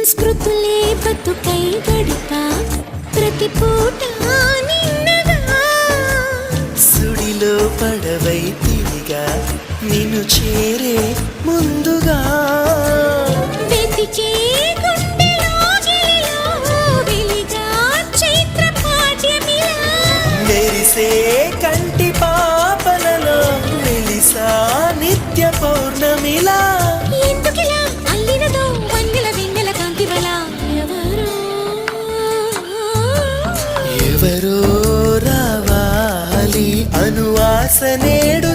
స్మృతులే బతుకై గడిపా ప్రతి పూట నిన్నగా సుడిలో పడవై తిరిగా నిన్ను చేరే ముందుగా వెతికే గుండెలో గిలిలో వెలిగా చైత్ర పాఠ్యమిలా మెరిసే కంటి పాపలలో వెలిసా నిత్య పౌర్ణమిలా ఎందుకిలా అల్లినదో వన్నెల వెన్నెల కాంతివల ఎవరో రావాలి అనువాస నేడు